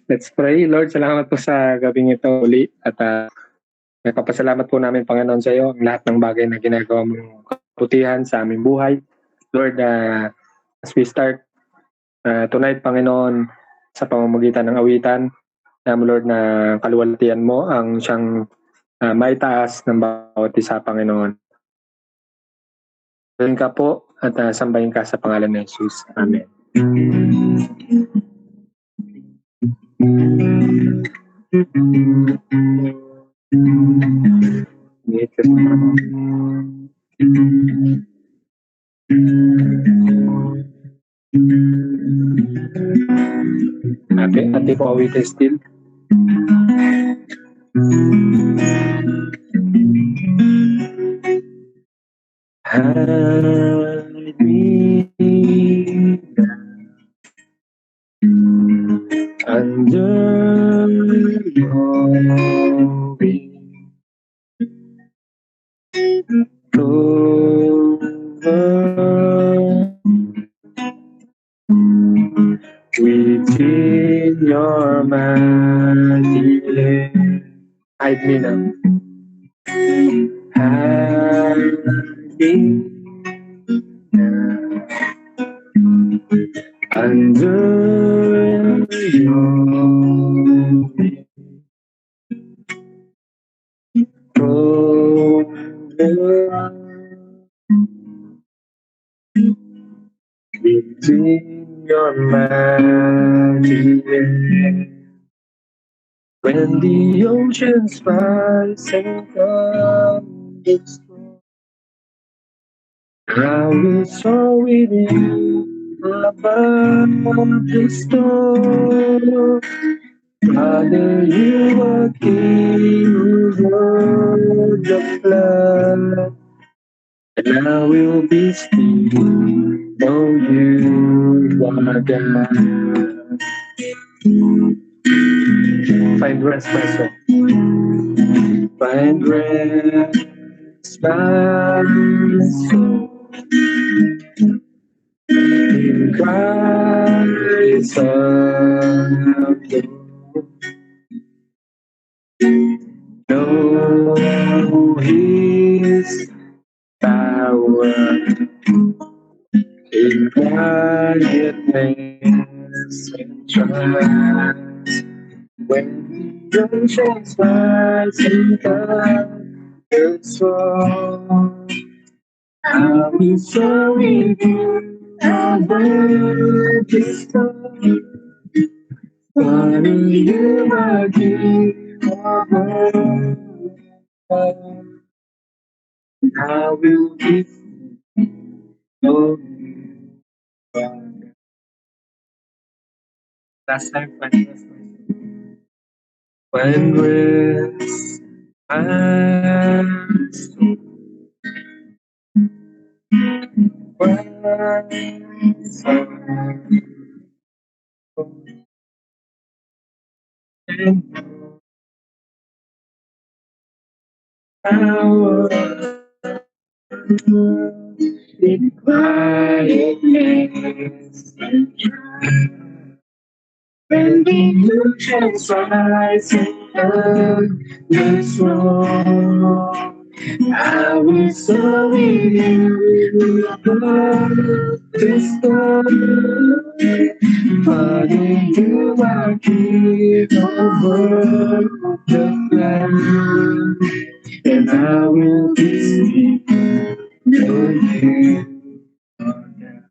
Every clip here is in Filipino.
Let's pray. Lord, salamat po sa gabing ito uli at nagpapasalamat po namin, Panginoon, sa iyo ang lahat ng bagay na ginagawa mong kaputihan sa aming buhay. Lord, as we start tonight, Panginoon, sa pamamagitan ng awitan, Lord, na kaluwalhatian mo ang siyang maitaas ng bawat isa, Panginoon. Sambahin ka po at sambahin ka sa pangalan ng Jesus. Amen. Ate po awitin still. Hide me under your wing. Cover within your mighty hand. Hide me now. Hide me now under your wing. Cover within your mighty hand. When the oceans rise and come storm, I will soar with you above the storm. Father, you are King over the flood, and I will be still, know you are God. Find rest, my soul. Find rest, my soul. In Christ alone. Know His power in quietness and trust. When the oceans rise and thunder soar, I will soar with you above the storm. Father, you are King over all. I will be know you are God. Last time, find rest, my soul. My soul. And power in quietness and trust. When the oceans rise and the roar, I will soar with you above the storm. Father, you are King over the land, and I will be still, know you are God.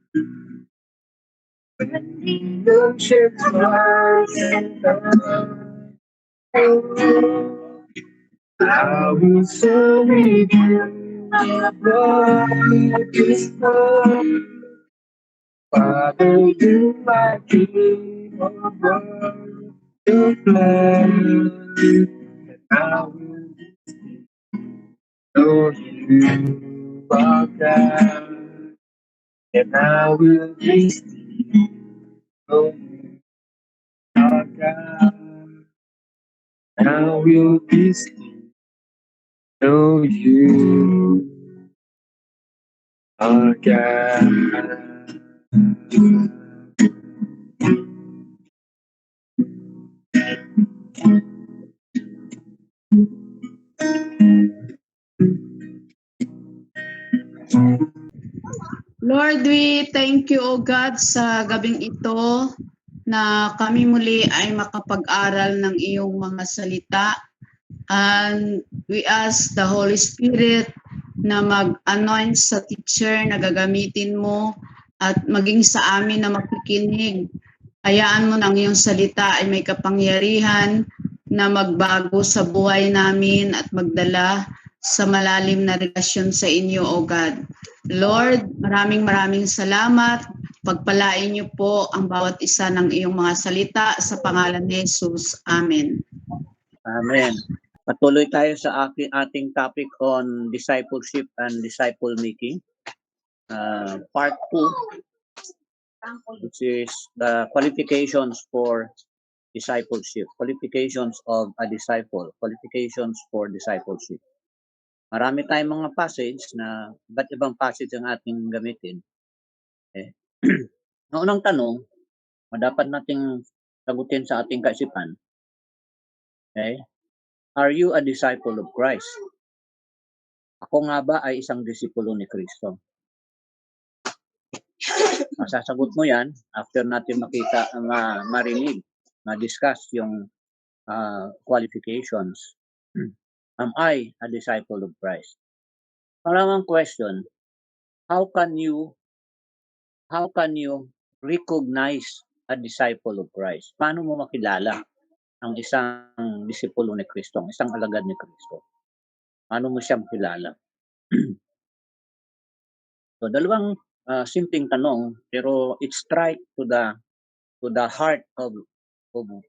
When the oceans rise and come, I will soar with you above the storm. Father, you are King over the land, and I will know you are God, and I will be still, know you are God. I will be still, know you are God. Lord, we thank you, O God, sa gabing ito na kami muli ay makapag-aral ng iyong mga salita. And we ask the Holy Spirit na mag-anoint sa teacher na gagamitin mo at maging sa amin na makikinig. Hayaan mo ng iyong salita ay may kapangyarihan na magbago sa buhay namin at magdala sa malalim na relasyon sa inyo, O God. Lord, maraming salamat. Pagpalain niyo po ang bawat isa ng iyong mga salita sa pangalan ni Jesus. Amen. Amen. Patuloy tayo sa ating topic on discipleship and disciple making. Part 2, which is the qualifications for discipleship. Qualifications of a disciple. Qualifications for discipleship. Marami tayong mga passage na iba't ibang passage ang ating gamitin. Ang unang tanong, dapat nating sagutin sa ating kaisipan. Are you a disciple of Christ? Ako nga ba ay isang disipulo ni Kristo? Masasagot mo yan after natin makita, marinig, ma-discuss yung qualifications. Am I a disciple of Christ? Pangalawang question, how can you recognize a disciple of Christ? Paano mo makilala ang isang disipulo ni Kristo, ang isang alagad ni Kristo? Paano mo siya makilala? So, dalawang simpleng tanong, pero it strike to the heart of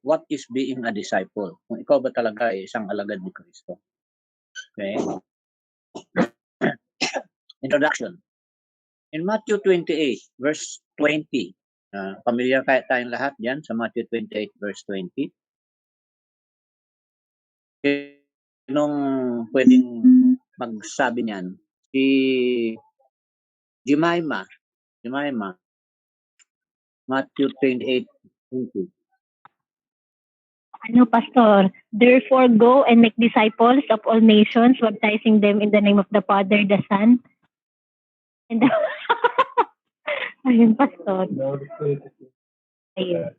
what is being a disciple. Kung ikaw ba talaga ay isang alagad ni Kristo. Okay? Introduction. In Matthew 28, verse 20, familiar kaya tayong lahat yan sa Matthew 28, verse 20. Sinong pwedeng magsabi niyan? Si Jemima. Matthew 28, 20. Ano, Pastor? Therefore, go and make disciples of all nations, baptizing them in the name of the Father, the Son, and the... Ayun, Pastor. Ayun.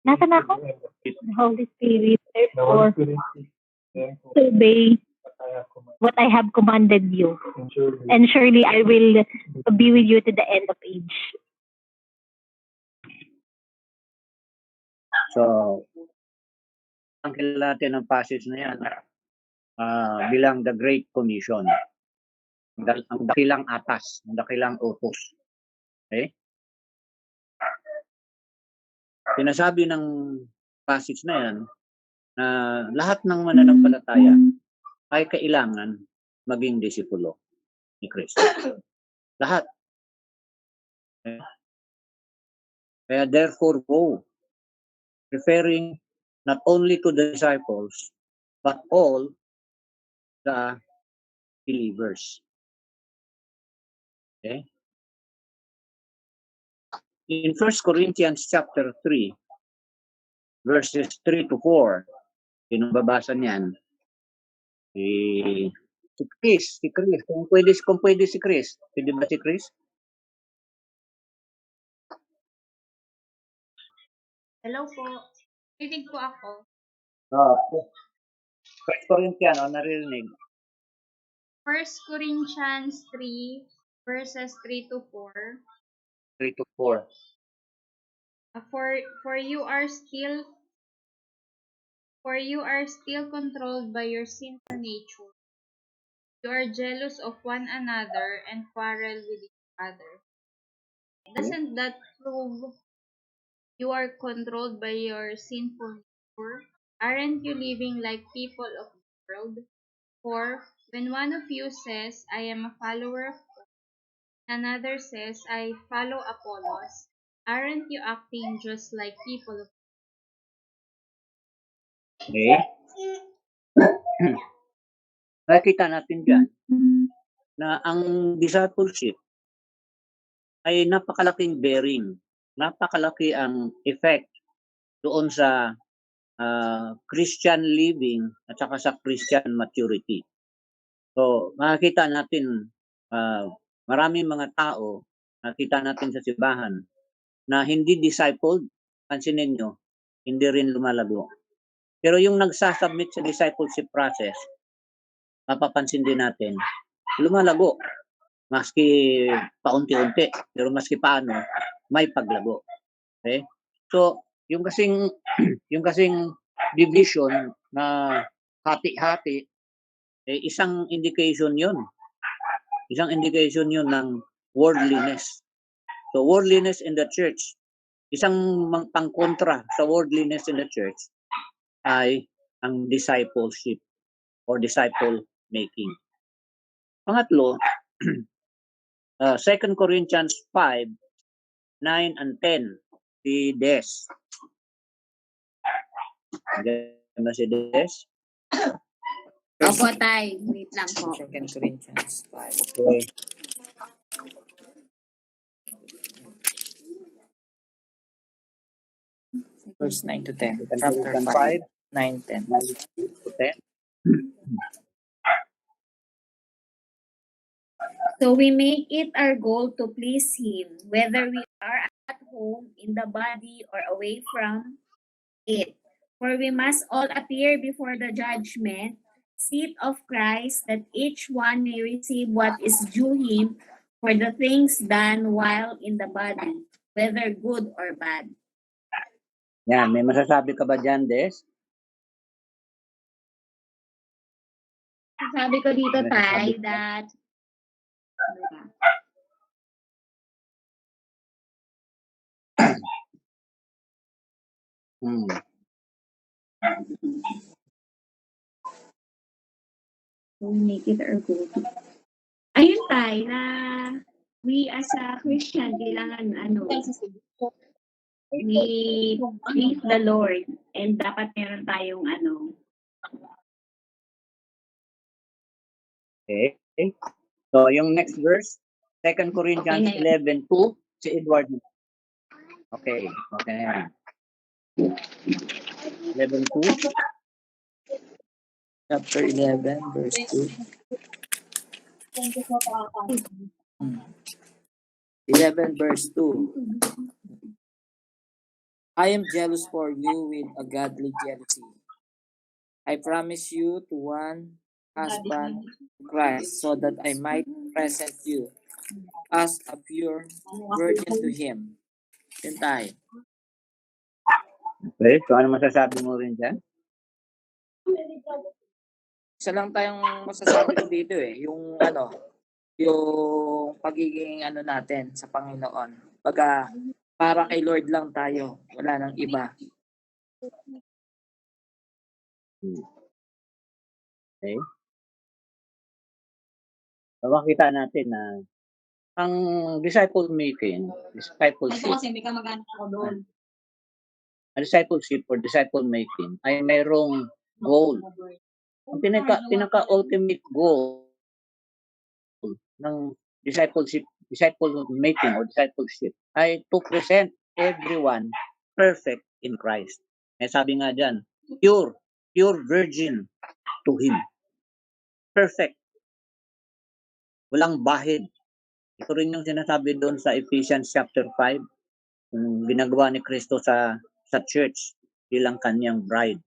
Nasa na ako? The Holy Spirit, therefore, obey what I have commanded you. And surely I will be with you to the end of age. So, ang kilala natin ang passage na yan bilang the Great Commission. Ang dakilang atas, ang dakilang utos. Okay? Sinasabi ng passage na yan na lahat ng mananampalataya ay kailangan maging disipulo ni Kristo. Lahat. Okay? Kaya therefore go, referring not only to the disciples, but all the believers. Okay? In 1 Corinthians chapter 3, verses 3 to 4, binabasa niyan, si Chris, kung pwede si Chris. Pwede ba si Chris? Hello po. Rinig po ako. 1 Corinthians, naririnig. 1 Corinthians 3, verses 3 to 4. 3 to 4. For you are still controlled by your sinful nature. You are jealous of one another and quarrel with each other. Doesn't that prove you are controlled by your sinful nature? Aren't you living like people of the world? For when one of you says, I am a follower of God, another says, I follow Apollos, aren't you acting just like people of Okay? Nakikita natin dyan na ang discipleship ay napakalaking bearing napakalaki ang effect doon sa Christian living at saka sa Christian maturity. So, makikita natin maraming mga tao, nakita natin sa simbahan na hindi discipled, pansinin nyo, hindi rin lumalago. Pero yung nagsasubmit sa discipleship process, mapapansin din natin, lumalago. Maski paunti-unti, pero maski paano, may paglago. Okay? So, yung kasing division na hati-hati, isang indication yun. Isang indication yun ng worldliness. So, worldliness in the church, isang pangkontra sa worldliness in the church ay ang discipleship or disciple making. Pangatlo, 2 Corinthians 5, 9 and 10, si Des. Diyan na si Des. Opo, tay. Wait lang po. 2 Corinthians 5. Okay. Verse 9 to 10. 2 Chapter Corinthians 5, 5, 9, 10. 9 to 10. So we make it our goal to please Him, whether we are at home, in the body, or away from it. For we must all appear before the judgment seat of Christ, that each one may receive what is due him for the things done while in the body, whether good or bad. Yan, may masasabi ka ba dyan, Des? Sabi ko dito, tay, that we make it our goal. Ayun, tay, na we as a Christian, kailangan we please the Lord, and dapat meron tayong Okay. So, yung next verse, 2 Corinthians Okay na 11:2, si Edward. Okay. Okay na yan. 11:2. Chapter 11, verse 2. 11, verse 2. I am jealous for you with a godly jealousy. I promise you to one husband, Christ, so that I might present you as a pure virgin to him. Yun tayo. Okay. So, ano masasabi mo rin dyan? Isa lang tayong masasabi ko dito yung yung pagiging natin sa Panginoon. Para kay Lord lang tayo, wala nang iba. Okay. So, makita natin na ang discipleship or disciple making ay mayroong goal. Ang pinaka-ultimate goal ng disciple making or discipleship ay to present everyone perfect in Christ. May sabi nga dyan, pure virgin to Him. Perfect. Walang bahid. Ito rin yung sinasabi doon sa Ephesians chapter 5, yung ginagawa ni Kristo sa church bilang kanyang bride.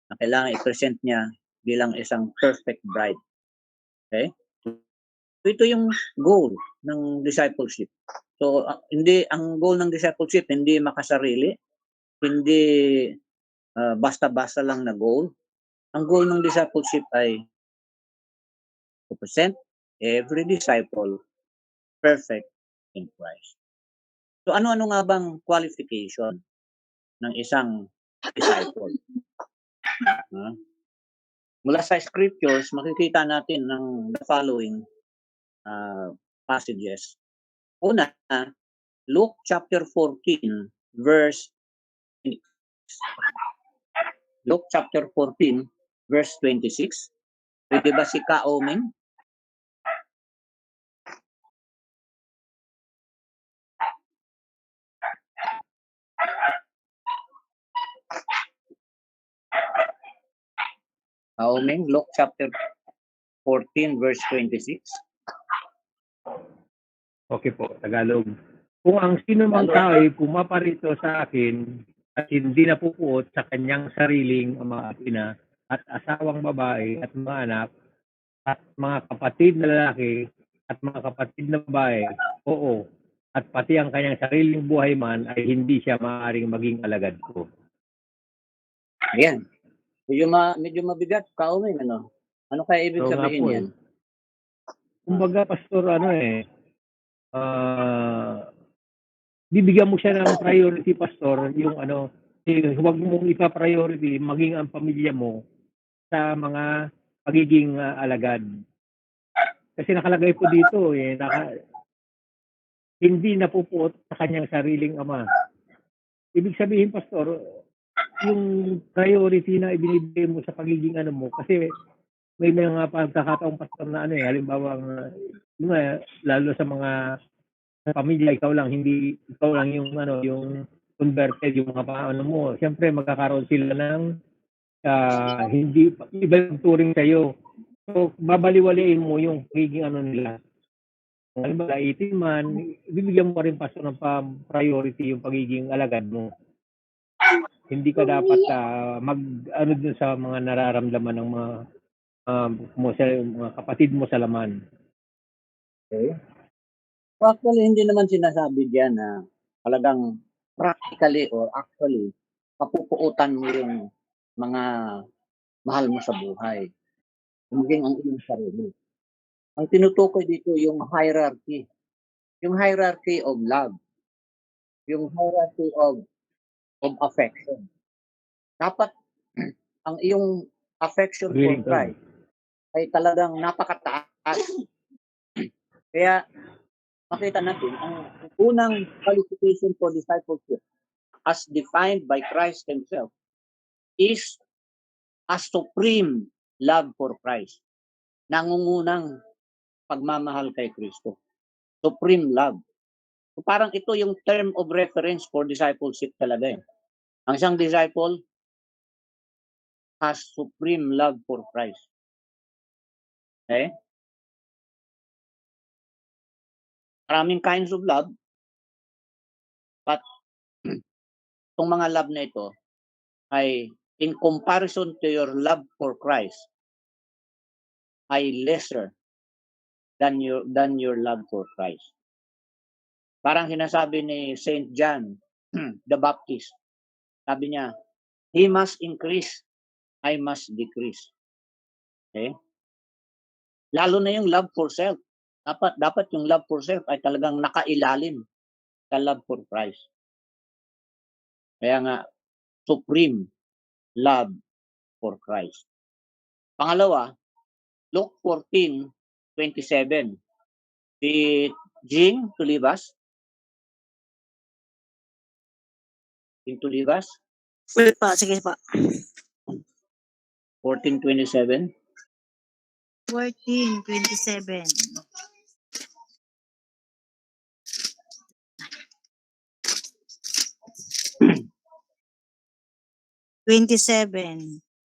Na kailangan i-present niya bilang isang perfect bride. Okay? So, ito yung goal ng discipleship. So, ang goal ng discipleship, hindi makasarili, hindi basta-basta lang na goal. Ang goal ng discipleship ay to present every disciple perfect in Christ. So, ano-ano nga bang qualification ng isang disciple? Mula sa scriptures, makikita natin ng the following passages. Una, Luke chapter 14, verse 26. Luke chapter 14, verse 26. Pwede ba si Ka-Oming? Kauming, Luke chapter 14 verse 26. Okay po, Tagalog. Kung ang sino mang tao ay pumaparito sa akin at hindi napupuot sa kanyang sariling ama at ina at asawang babae at mga anak at mga kapatid na lalaki at mga kapatid na babae, oo, at pati ang kanyang sariling buhay man ay hindi siya maaaring maging alagad ko. Ayan. Medyo mabigat, Kauming, ano? Ano kaya ibig Oo nga sabihin po, yan? Kumbaga, Pastor, bibigyan mo siya ng priority, Pastor, yung huwag mong ipa-priority maging ang pamilya mo sa mga pagiging alagad. Kasi nakalagay po dito, hindi napupuot sa kanyang sariling ama. Ibig sabihin, Pastor, yung priority na ibinibigay mo sa pagiging mo, kasi may mga pagkakataong, Pastor, na halimbawa, lalo sa mga sa pamilya, ikaw lang yung yung converted, yung mga paano mo. Siyempre magkakaroon sila ng hindi iba yung turing sa iyo. So babaliwalain mo yung pagiging nila. Halimbawa, 18 man, bibigyan mo rin, Pastor, ng priority yung pagiging alagad mo. Hindi ka dapat dun sa mga nararamdaman ng mga mga kapatid mo sa laman. Okay. So actually, hindi naman sinasabi diyan na talagang practically or actually papupuutan mo yung mga mahal mo sa buhay. Maging ang iyong sarili. Ang tinutukoy dito yung hierarchy. Yung hierarchy of love. Yung hierarchy of affection. Dapat ang iyong affection for Christ ay talagang napakataas. Kaya makita natin ang unang qualification for discipleship as defined by Christ Himself is a supreme love for Christ. Nangungunang pagmamahal kay Kristo. Supreme love. So parang ito yung term of reference for discipleship talaga. Ang isang disciple has supreme love for Christ. Okay? Maraming kinds of love, but itong mga love na ito ay in comparison to your love for Christ ay lesser than your love for Christ. Parang sinasabi ni Saint John the Baptist. Sabi niya, he must increase, I must decrease. Okay? Lalo na yung love for self. Dapat yung love for self ay talagang nakailalim sa love for Christ. Kaya nga, supreme love for Christ. Pangalawa, Luke 14:27. Si Jing Tulibas. Jing Tulibas. Ulit pa, sige pa. 14:27. 14:27.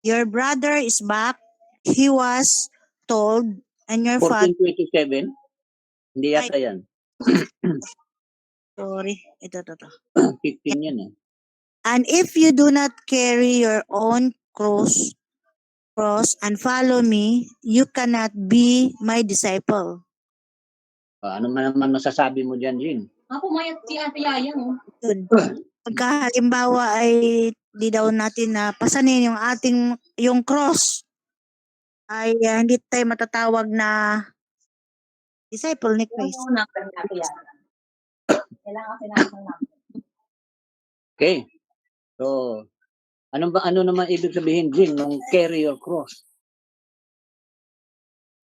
Your brother is back. He was told, and your father. 14:27. Hindi yata yan. Sorry, ito. 15 yan eh. And if you do not carry your own cross and follow me, you cannot be my disciple. Ano man naman masasabi mo dyan, Jing? Ako mayat si Ate Yaya, no? Yun. Pagka halimbawa ay di daw natin na pasanin yung cross, ay hindi tayo matatawag na disciple ni Christ. Okay. So, ano naman ibig sabihin, Jing, nung carry your cross?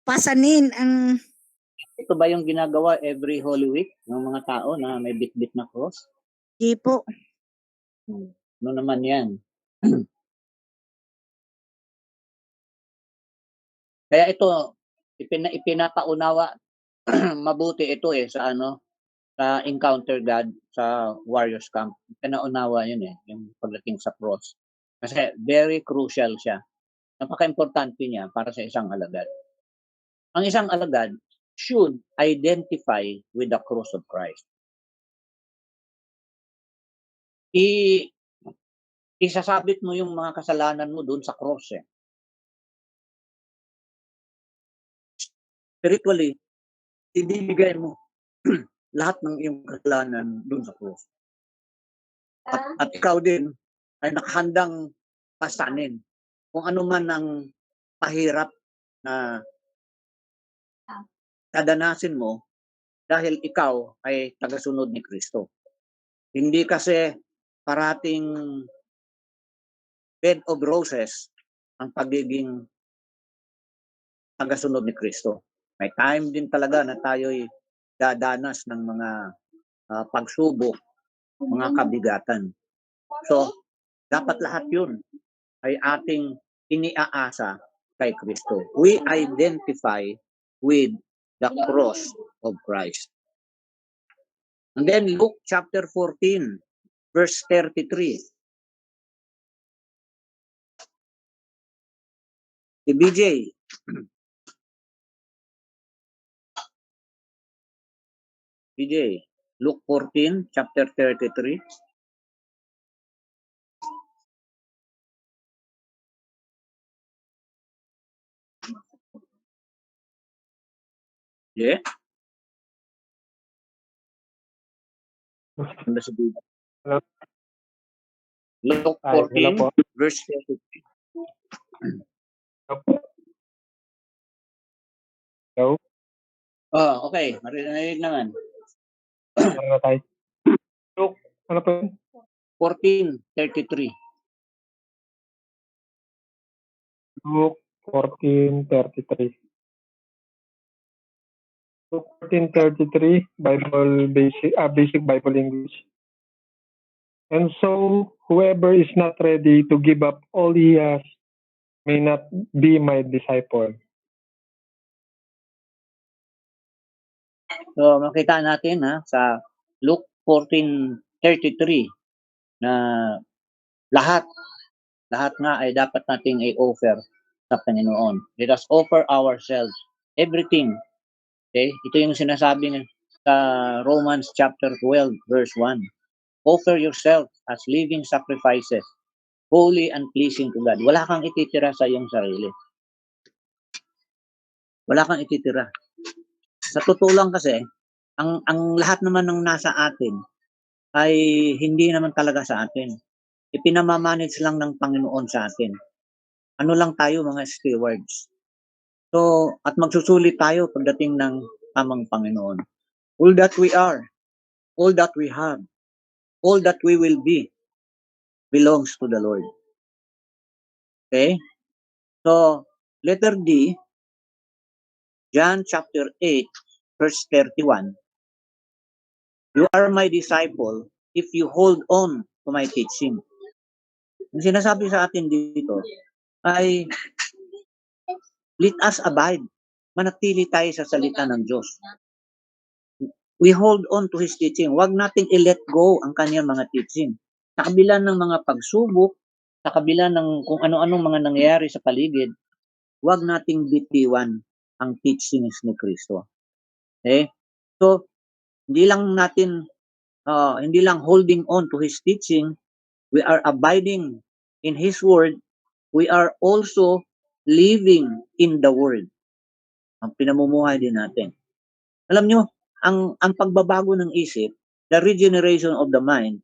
Pasanin ang. Ito ba yung ginagawa every Holy Week ng mga tao na may bit-bit na cross? Di po. Ano naman yan? Kaya ito, ipinapaunawa mabuti ito sa sa Encounter God sa Warriors Camp. Pinaunawa yun yung pagdating sa cross. Kasi very crucial siya. Napaka-importante niya para sa isang alagad. Ang isang alagad should identify with the cross of Christ. Isasabit mo yung mga kasalanan mo doon sa cross. Spiritually, ibibigay mo lahat ng iyong kasalanan doon sa cross. At ikaw din ay nakahandang pasanin kung ano man ang pahirap na dadanasin mo dahil ikaw ay tagasunod ni Kristo. Hindi kasi parating bed of roses ang pagiging tagasunod ni Kristo. May time din talaga na tayo'y dadanas ng mga pagsubok, mga kabigatan. So, dapat lahat yun ay ating iniaasa kay Kristo. We identify with the cross of Christ. And then Luke chapter 14, verse 33. Si BJ. BJ, Luke 14, chapter 33. Yeah. Ano si BJ? Hello? Luke Hello 14, po. verse 33. Hello? Oh, okay. Marinig naman. Ano tayo? Luke, ano po yun? 14:33. Luke 14:33. Luke 14:33, basic Bible English. And so, whoever is not ready to give up all he has may not be my disciple. So, makita natin sa Luke 14:33 na lahat nga ay dapat nating i-offer sa Panginoon. Let us offer ourselves, everything. Okay? Ito yung sinasabi sa Romans chapter 12, verse 1. Offer yourself as living sacrifices, holy and pleasing to God. Wala kang ititira sa iyong sarili. Wala kang ititira. Sa totoo lang kasi, ang lahat naman ng nasa atin ay hindi naman talaga sa atin. Ipinamamanage lang ng Panginoon sa atin. Ano lang tayo, mga stewards. So, at magsusulit tayo pagdating ng tamang Panginoon. All that we are, all that we have, all that we will be, belongs to the Lord. Okay? So, letter D, John chapter 8, verse 31. You are my disciple if you hold on to my teaching. Ang sinasabi sa atin dito ay let us abide. Manatili tayo sa salita ng Diyos. We hold on to His teaching. Huwag nating i-let go ang kanyang mga teaching. Sa kabila ng mga pagsubok, sa kabila ng kung ano-anong mga nangyayari sa paligid, huwag nating bitiwan ang teachings ni Kristo. Okay? So, hindi lang holding on to His teaching, we are abiding in His word, we are also living in the word. Ang pinamumuhay din natin. Alam nyo, ang pagbabago ng isip, the regeneration of the mind,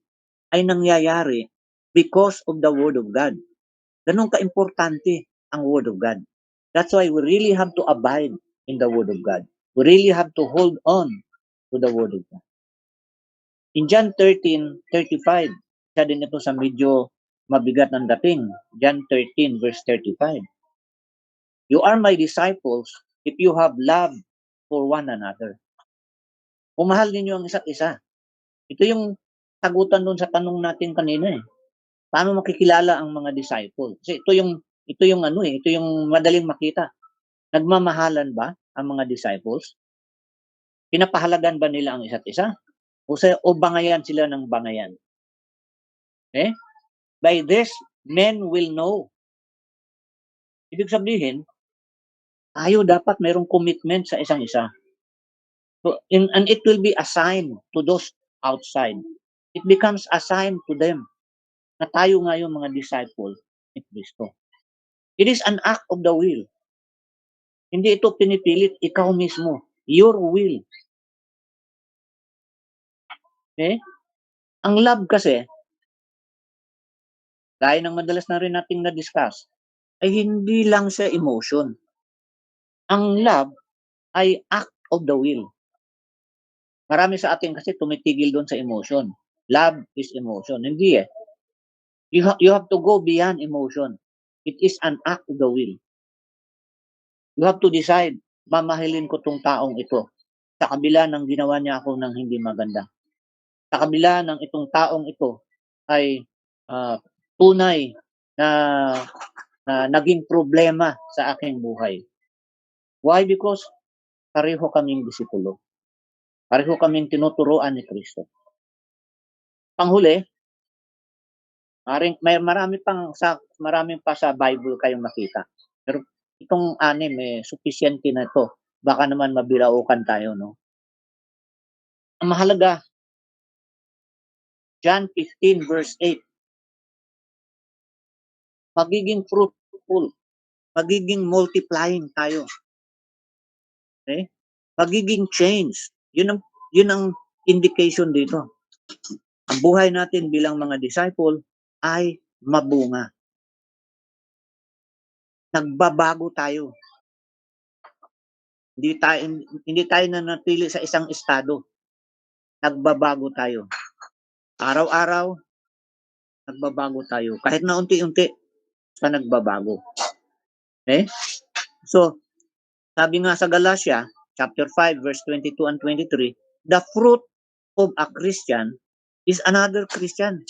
ay nangyayari because of the word of God. Ganun ka-importante ang word of God. That's why we really have to abide in the word of God. We really have to hold on to the word of God. In John 13:35, isa din ito sa medyo mabigat ng dating. John 13, verse 35. You are my disciples if you have love for one another. Kung mahal ninyo ang isa't isa. Ito yung sagutan doon sa tanong natin kanina . Paano makikilala ang mga disciple? Kasi ito yung madaling makita. Nagmamahalan ba ang mga disciples? Pinapahalagan ba nila ang isa't isa? O bangayan sila ng bangayan? Okay? By this, men will know Ibig sabihin, tayo dapat mayroong commitment sa isang isa. So, and it will be assigned to those outside. It becomes assigned to them na tayo nga yung mga disciple ni Kristo. It is an act of the will. Hindi ito pinipilit, ikaw mismo. Your will. Okay? Ang love kasi, gaya ng madalas na rin nating na-discuss, ay hindi lang siya emotion. Ang love ay act of the will. Marami sa atin kasi tumitigil doon sa emotion. Love is emotion. Hindi eh. You have to go beyond emotion. It is an act of the will. You have to decide, mamahalin ko tong taong ito sa kabila ng ginawa niya ako ng hindi maganda. Sa kabila ng itong taong ito ay tunay na naging problema sa aking buhay. Why? Because pareho kaming disipulo. Pareho kaming tinuturuan ni Kristo. Panghuli, marami pa sa Bible kayong makita. Pero itong 6 sufficient na ito. Baka naman mabilaukan tayo, no? Ang mahalaga, John 15 verse 8. Magiging fruitful, magiging multiplying tayo. Okay? Magiging change. Yun ang indication dito. Ang buhay natin bilang mga disciple ay mabunga. Nagbabago tayo. Hindi tayo nanatili sa isang estado. Nagbabago tayo. Araw-araw, nagbabago tayo. Kahit na unti-unti, sa nagbabago. Okay? So, sabi nga sa Galatia, chapter 5, verse 22 and 23, the fruit of a Christian is another Christian.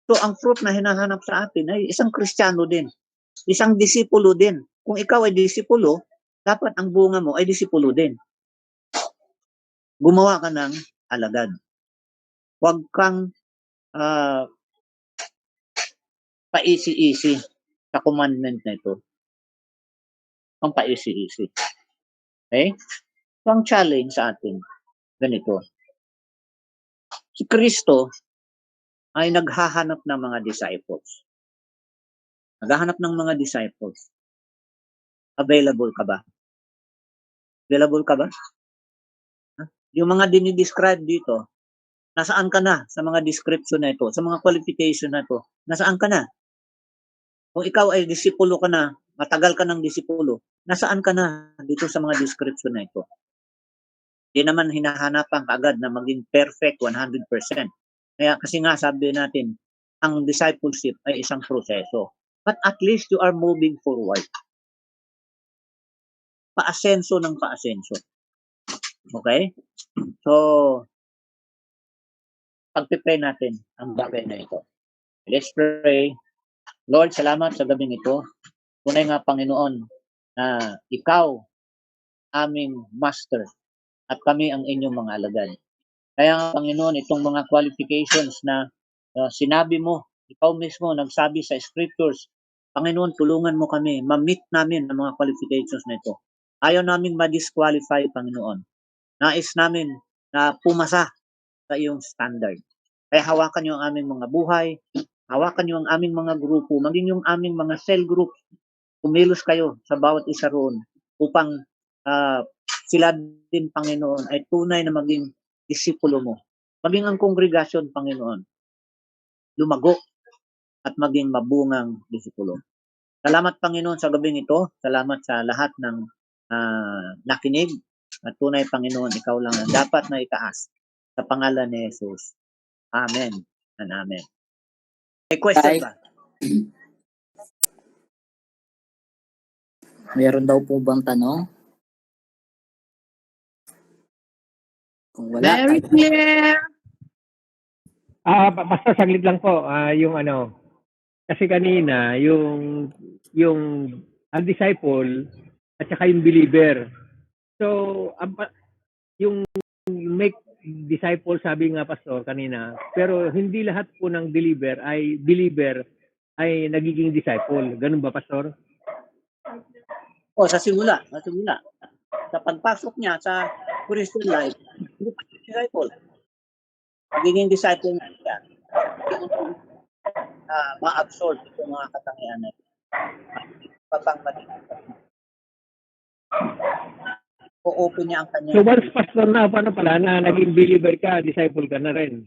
So, ang fruit na hinahanap sa atin ay isang Kristiyano din. Isang disipulo din. Kung ikaw ay disipulo, dapat ang bunga mo ay disipulo din. Gumawa ka ng alagad. Huwag kang paisi-isi sa commandment na ito. Ang paisi-isi. Okay? So, ang challenge sa atin, ganito. Si Kristo ay naghahanap ng mga disciples. Naghahanap ng mga disciples. Available ka ba? Available ka ba? Yung mga dinidescribe dito, nasaan ka na sa mga description na ito, sa mga qualification na ito? Nasaan ka na? Kung ikaw ay disipulo ka na, matagal ka ng disipulo, nasaan ka na dito sa mga description na ito? Hindi naman hinahanapan kaagad na maging perfect 100%. Kaya kasi nga sabi natin, ang discipleship ay isang proseso. But at least you are moving forward. Paasenso ng paasenso. Okay? So, pagpipray natin ang bagay na ito. Let's pray. Lord, salamat sa gabing ito. Tunay nga, Panginoon, na ikaw aming master at kami ang inyong mga alagad. Kaya nga, Panginoon, itong mga qualifications na sinabi mo, ikaw mismo nagsabi sa scriptures, Panginoon, tulungan mo kami, ma-meet namin ang mga qualifications na ito. Ayaw namin ma-disqualify, Panginoon. Nais namin na pumasa sa iyong standard. Kaya hawakan niyo ang aming mga buhay, hawakan niyo ang aming mga grupo, maging yung aming mga cell group. Kumilos kayo sa bawat isa roon upang sila din, Panginoon, ay tunay na maging disipulo mo. Maging ang kongregasyon, Panginoon, lumago at maging mabungang disipulo. Salamat, Panginoon, sa gabing ito. Salamat sa lahat ng nakinig. At tunay, Panginoon, ikaw lang ang dapat na itaas. Sa pangalan ni Jesus. Amen and amen. May question ba? Meron daw po bang tanong? Kung wala, Very clear. Basta saglit lang po, yung kasi kanina, yung ang disciple at saka yung believer. So, yung make disciple, sabi nga Pastor kanina, pero hindi lahat po ng believer ay nagiging disciple. Ganun ba, Pastor? O, sa simula. Sa pagpasok niya sa Christian life, hindi pa siya disciple. Magiging disciple niya siya. Ma-absorb itong mga katangian na ito. Papang magiging o-open niya ang kanya. So once pastor na, paano pala na naging believer ka, disciple ka na rin?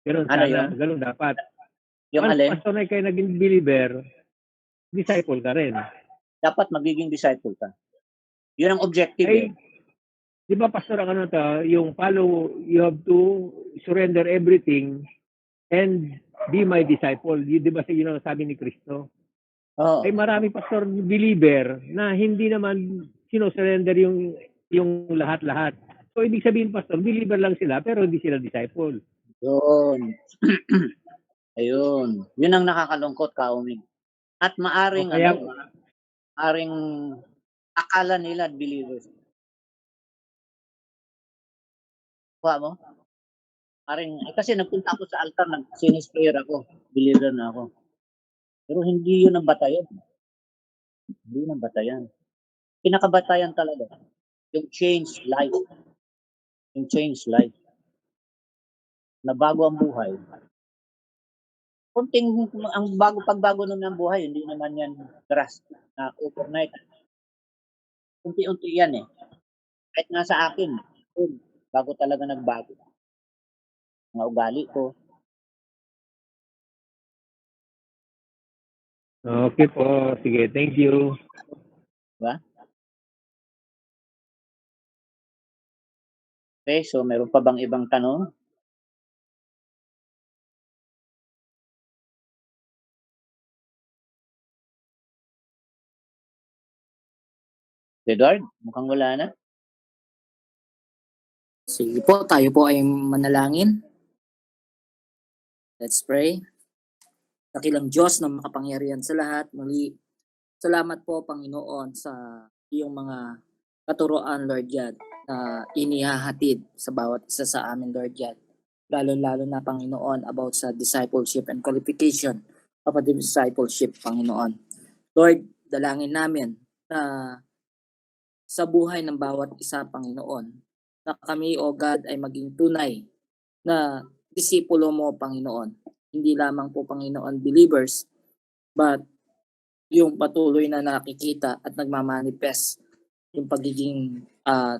Ganun Ano sana, yun? ganun dapat. Yung Once alin, pastor na kayo naging believer, disciple ka rin. dapat magiging disciple ka. Yun ang objective. Ay, di ba pastor ang ano to, yung follow, you have to surrender everything and be my disciple. Di ba yun ang sabi ni Kristo? Oo. Ay marami pastor believer na hindi naman sino-surrender yung lahat-lahat. So ibig sabihin pastor, believer lang sila pero hindi sila disciple. Yun. Ayun. Yun ang nakakalungkot, Kaumig. At maaring, O kaya- maaring akala nila believers. Kuha mo? Kasi nagpunta ako sa altar, nag-sinus prayer ako, believer na ako. Pero hindi yun ang batayan. Hindi yun ang batayan. Pinakabatayan talaga, yung change life. Yung change life. Na bago ang buhay. Pagbago nun ng buhay, hindi naman yan drastic na overnight. Unti-unti yan eh. Kahit nga sa akin, bago talaga nagbago. Mga ugali ko. Okay po, sige, thank you. Diba? Okay, so meron pa bang ibang tanong? Edward, mukhang wala na. Sige po, tayo po ay manalangin. Let's pray. Dakilang Diyos na makapangyarihan sa lahat, muli, salamat po Panginoon sa iyong mga katuroan, Lord God, na inihahatid sa bawat isa sa amin, Lord God. Lalo-lalo na, Panginoon, about sa discipleship and qualification of a discipleship, Panginoon. Lord, dalangin namin na sa buhay ng bawat isa, Panginoon, na kami, O God, ay maging tunay na disipulo mo, Panginoon. Hindi lamang po, Panginoon, believers, but yung patuloy na nakikita at nagmamanifest yung pagiging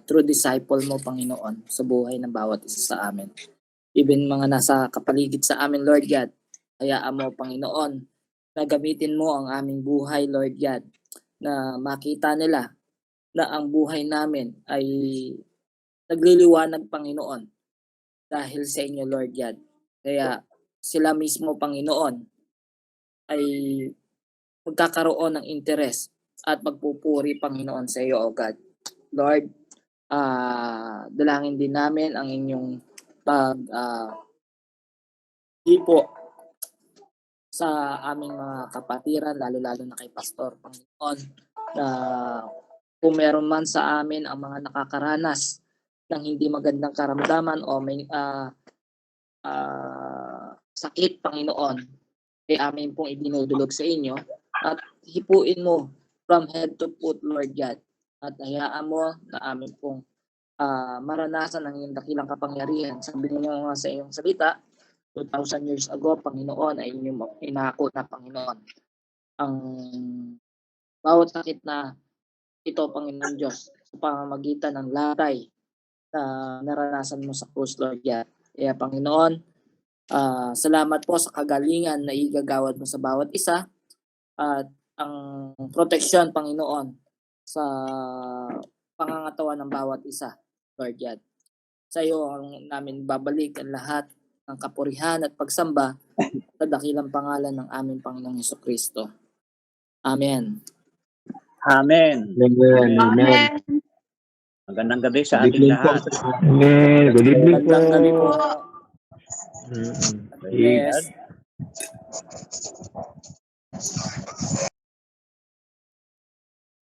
true disciple mo, Panginoon, sa buhay ng bawat isa sa amin. Even mga nasa kapaligid sa amin, Lord God, hayaan mo, Panginoon, na gamitin mo ang aming buhay, Lord God, na makita nila na ang buhay namin ay nagliliwanag, Panginoon, dahil sa inyo, Lord God. Kaya sila mismo, Panginoon, ay magkakaroon ng interes at magpupuri, Panginoon, sa iyo, O God. Lord, dalangin din namin ang inyong hipo sa aming mga kapatiran, lalo-lalo na kay Pastor, Panginoon, na kung meron man sa amin ang mga nakakaranas ng hindi magandang karamdaman o may sakit, Panginoon, ay amin pong idinudulog sa inyo at hipuin mo from head to foot, Lord God, at hayaan mo na amin pong maranasan ang iyong dakilang kapangyarihan. Sabi niyo nga sa iyong salita, 2,000 years ago, Panginoon, ay inyong inako na, Panginoon, ang bawat sakit na ito, Panginoon Diyos, sa pamamagitan ng latay na naranasan mo sa krus, Lord God. Kaya, Panginoon, salamat po sa kagalingan na igagawad mo sa bawat isa at ang proteksyon, Panginoon, sa pangangatawan ng bawat isa, Lord God. Sa iyo ang namin babalik ang lahat ng kapurihan at pagsamba sa dakilang pangalan ng aming Panginoong Hesukristo. Amen. Amen. Amen. Magandang gabi sa Good ating evening po. lahat. Amen. Good evening po. Magandang gabi po. Mm-mm. Yes.